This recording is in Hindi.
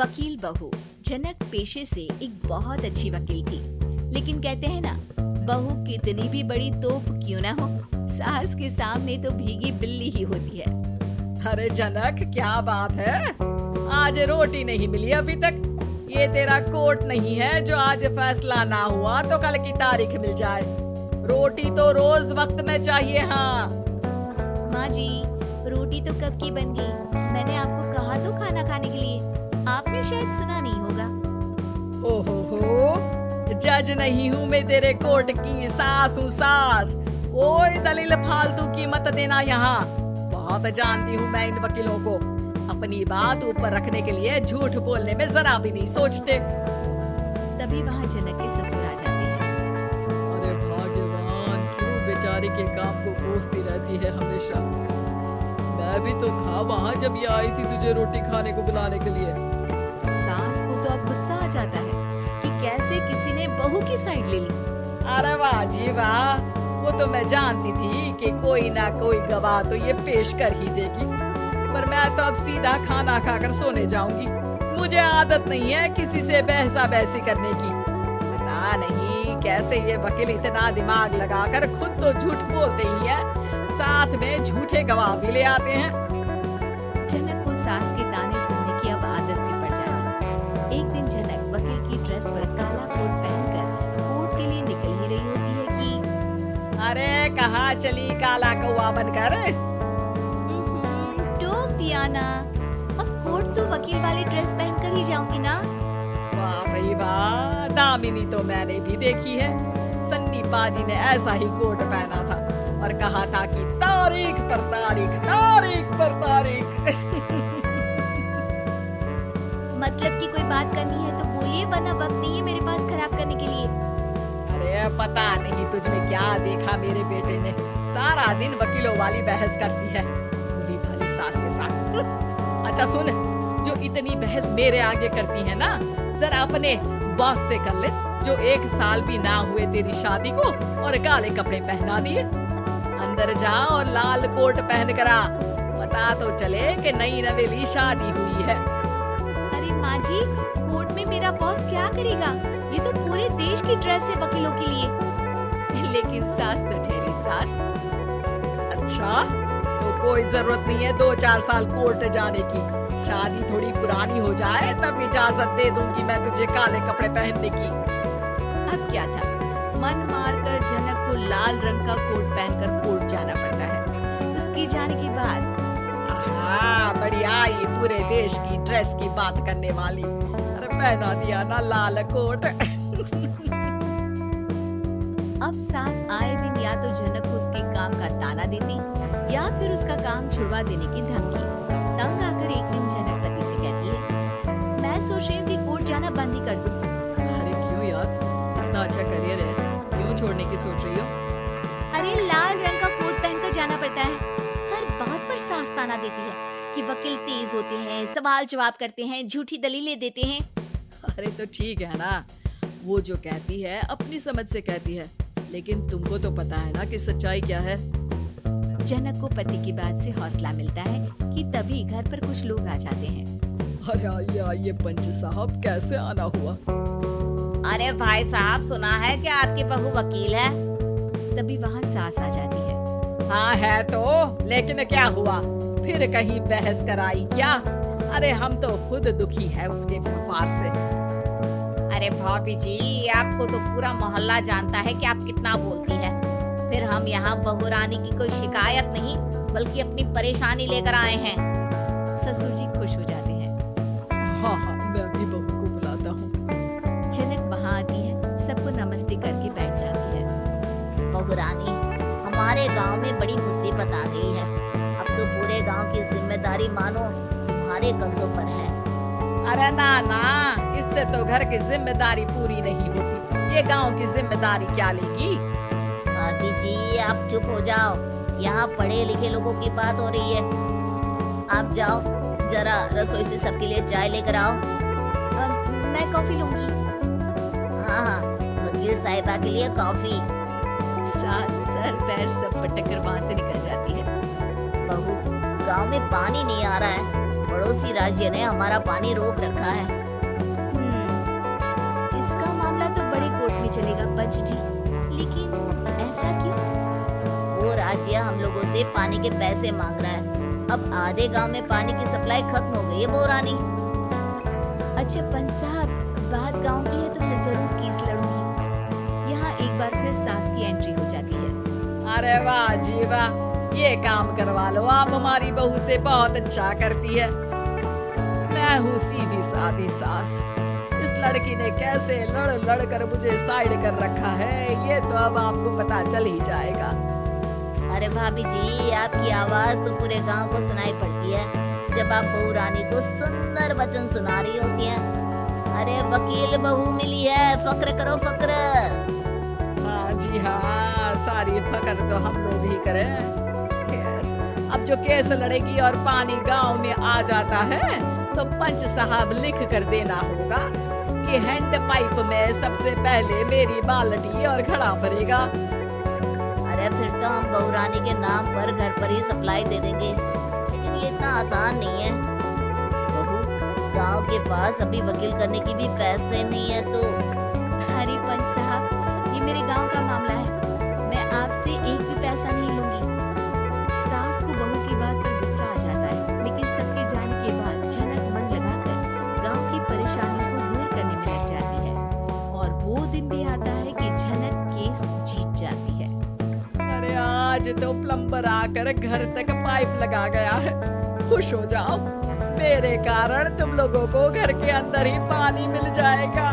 वकील बहू जनक पेशे से एक बहुत अच्छी वकील थी, लेकिन कहते हैं ना, बहू कितनी भी बड़ी तोप क्यों ना हो, सास के सामने तो भीगी बिल्ली ही होती है। अरे जनक, क्या बात है, आज रोटी नहीं मिली अभी तक। ये तेरा कोर्ट नहीं है जो आज फैसला ना हुआ तो कल की तारीख मिल जाए। रोटी तो रोज वक्त में चाहिए। हाँ माँ जी, रोटी तो कब की बन गई। मैंने आपको कहा तो खाना खाने के लिए, आपने शायद सुना नहीं होगा। ओहो, जज नहीं हूँ मैं तेरे कोर्ट की, सास हूँ सास। कोई दलील फालतू की मत देना यहाँ। बहुत जानती हूँ मैं इन वकीलों को, अपनी बात ऊपर रखने के लिए झूठ बोलने में जरा भी नहीं सोचते। तभी वहाँ जनक के ससुर आ जाते हैं। अरे भाग्यवान, क्यों बेचारी के काम को कोसती रहती है हमेशा। मैं भी तो था वहाँ जब ये आई थी तुझे रोटी खाने को बुलाने के लिए। सास को तो अब गुस्सा आ जाता है कि कैसे किसी ने बहू की साइड ले ली। अरे वाह जी वाह, वो तो मैं जानती थी कि कोई ना कोई गवाह तो ये पेश कर ही देगी, पर मैं तो अब सीधा खाना खाकर सोने जाऊंगी। मुझे आदत नहीं है किसी से बहसा बहसी करने की। पता नहीं कैसे ये वकील इतना दिमाग लगाकर खुद तो झूठ बोलते ही है, साथ में झूठे गवाह भी ले आते हैं। जनक को सास के ताने सुनने की अब आदत सी पड़ जाती। एक दिन जनक वकील की ड्रेस पर काला कोट पहनकर कोर्ट के लिए निकल ही रही होती है कि अरे कहाँ चली काला कौवा बनकर। टोक दिया ना, अब कोर्ट तो वकील वाली ड्रेस पहनकर ही जाऊंगी ना। वाह भाई वाह, दामिनी तो मैंने भी देखी है। सन्नी पाजी ने ऐसा ही कोट पहना था और कहा था कि तारीख पर तारीख, तारीख पर तारीख। मतलब कि कोई बात करनी है तो बोलिए, वरना वक्त नहीं है मेरे पास खराब करने के लिए। अरे पता नहीं तुझ में क्या देखा मेरे बेटे ने, सारा दिन वकीलों वाली बहस करती है, भोली भाली सास के साथ। अच्छा सुन, जो इतनी बहस मेरे आगे करती है ना, जरा अपने बॉस से कर ले, जो 1 साल भी ना हुए तेरी शादी को और काले कपड़े पहना दिए। अंदर जा और लाल कोट पहन कर आ, पता तो चले कि नई नवेली शादी हुई है। अरे माँ जी, कोर्ट में मेरा बॉस क्या करेगा, ये तो पूरे देश की ड्रेस है वकीलों के लिए। लेकिन सास तो ठहरी सास। अच्छा, तो कोई जरूरत नहीं है 2-4 साल कोर्ट जाने की। शादी थोड़ी पुरानी हो जाए तब इजाजत दे दूंगी मैं तुझे काले कपड़े पहनने की। अब क्या था, मन मारकर जनक को लाल रंग का कोट पहनकर कोर्ट जाना पड़ता है। उसके जाने के बाद बढ़िया, ये पूरे देश की ड्रेस की बात करने वाली। अरे पहना दिया ना लाल कोट। अब सास आए दिन या तो जनक को उसके काम का ताना देती या फिर उसका काम छुड़वा देने की धमकी। तंग आकर एक दिन जनक पति से कहती है, मैं सोच रही हूँ कि कोर्ट जाना बंद ही कर दूं। अरे क्यों यार, इतना अच्छा करियर है, क्यों छोड़ने की सोच रही हो? अरे लाल रंग का कोट पहनकर जाना पड़ता है। हर बात पर सास ताना देती है कि वकील तेज होते हैं, सवाल जवाब करते हैं, झूठी दलीलें देते हैं। अरे तो ठीक है ना, वो जो कहती है अपनी समझ से कहती है, लेकिन तुमको तो पता है ना कि सच्चाई क्या है। जनक को पति की बात से हौसला मिलता है कि तभी घर पर कुछ लोग आ जाते हैं। अरे आइए पंच साहब, कैसे आना हुआ? अरे भाई साहब, सुना है कि आपकी बहू वकील है। तभी वहाँ सास आ जाती है। हाँ है तो, लेकिन क्या हुआ, फिर कहीं बहस कराई क्या? अरे हम तो खुद दुखी है उसके व्यवहार से। अरे भाभी जी, आपको तो पूरा मोहल्ला जानता है कि आप कितना बोलती है। फिर हम यहाँ बहू रानी की कोई शिकायत नहीं, बल्कि अपनी परेशानी लेकर आए हैं। ससुर जी खुश हो जाते हैं। हाँ, मैं भी बहू को बुलाता हूँ। जनक वहाँ आती है, सबको नमस्ते करके बैठ जाती है। बहू रानी, हमारे गांव में बड़ी मुसीबत आ गई है। अब तो पूरे गांव की जिम्मेदारी मानो तुम्हारे कंधों पर है। अरे ना ना, इससे तो घर की जिम्मेदारी पूरी नहीं होती, ये गांव की जिम्मेदारी क्या लेगी? भाभी जी, आप चुप हो जाओ, यहाँ पढ़े लिखे लोगों की बात हो रही है। आप जाओ, जरा रसोई से सबके लिए चाय लेकर आओ। मैं कॉफी लूंगी। हाँ, वकील साहिबा के लिए कॉफी। सास सर पैर सब पटक कर वहाँ से निकल जाती है। बहू, गांव में पानी नहीं आ रहा है, पड़ोसी राज्य ने हमारा पानी रोक रखा है। इसका मामला तो बड़े कोर्ट में चलेगा पंच जी, लेकिन ऐसा क्यों? वो राज्य हम लोगों से पानी के पैसे मांग रहा है। अब आधे गांव में पानी की सप्लाई खत्म हो गई है बोरानी। अच्छा पंच साहब, बात गांव की है तो मैं जरूर केस लड़ूंगी। यहाँ एक बार फिर सास की एंट्री हो जाती है। अरे वाह जी वाह, ये काम करवा लो, आप हमारी बहू से बहुत अच्छा करती है। मैं हूँ सीधी सादी सास। इस लड़की ने कैसे लड़ लड़ कर मुझे साइड कर रखा है, ये तो अब आपको पता चल ही जाएगा। अरे भाभी जी, आपकी आवाज तो पूरे गांव को सुनाई पड़ती है जब आप बहू रानी को सुंदर वचन सुना रही होती हैं। अरे वकील बहू मिली है, फक्र करो फक्र। हाँ जी हाँ, सारी फकर तो हम लोग ही करें। खैर, अब जो केस लड़ेगी और पानी गांव में आ जाता है तो पंच साहब लिख कर देना होगा कि हैंड पाइप में सबसे पहले मेरी बाल्टी और घड़ा भरेगा। अरे फिर तो हम बहू रानी के नाम पर घर पर ही सप्लाई दे देंगे, लेकिन ये इतना आसान नहीं है। बहू, गांव के पास अभी वकील करने की भी पैसे नहीं है तो। अरे पंच साहब, ये मेरे गांव का मामला है, मैं आपसे एक भी पैसा नहीं लूंगी। सास को बहू की बात पर गुस्सा आ जाता है, लेकिन सबके जाने के बाद झनक मन लगाकर गांव की परेशानियों को दूर करने में लग जाती है। और वो दिन भी आता है कि झनक केस जीत जाती है। अरे आज तो प्लम्बर आकर घर तक पाइप लगा गया है। खुश हो जाओ, मेरे कारण तुम लोगों को घर के अंदर ही पानी मिल जाएगा।